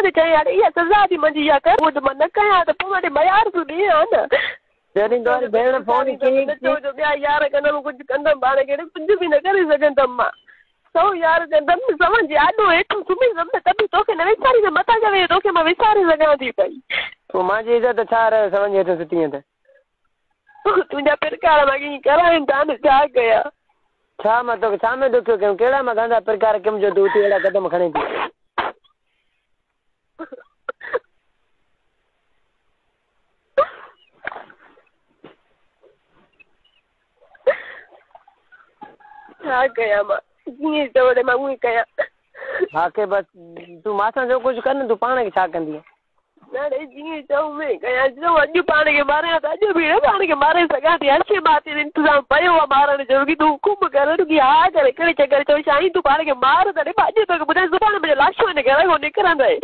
ते चई यार इहा सज़ा थी मुंहिंजी इहा कर पोइ मां न कयां त पोइ वरी मयार तूं ॾिए हा न जॾहिं तो भेण फोन कई ॿिया यार कंदमि कुझु कंदमि ॿार खे कुझु बि न करे सघंदमि मां सौ यार कंदमि समझ आॾो हेठि सुम्हींदमि न तॾहिं तोखे न विसारींदमि मथां करे तोखे मां विसारे सघां थी पई पोइ मुंहिंजी इज़त छा रहियो समझ हेठि सुतीअ त तुंहिंजा प्रकार मां कीअं कराइनि था न छा कयां छा मां तोखे छा में दुखियो कयूं कहिड़ा मां धंधा प्रकार कयुमि जो तूं अहिड़ा क़दम खणे थी छा कयां मां जीअं चवंदे मां उअं कयां मूंखे बसि तूं मासां जो कुझु कर न तूं पाण खे छा कंदीअ न रे जीअं चऊं उअं कयां चऊं अॼु पाण खे मारियां त अॼु बि पाण खे मारे सघां थी हर्षे माते इंतज़ाम पियो आहे मारण जो की तूं हुकुम कर की हा करे करे चकर चओ साईं तूं पाण खे मार त अॼु तोखे ॿुधाए सुभाणे मुंहिंजो लाशो हिन घर खां निकिरंदे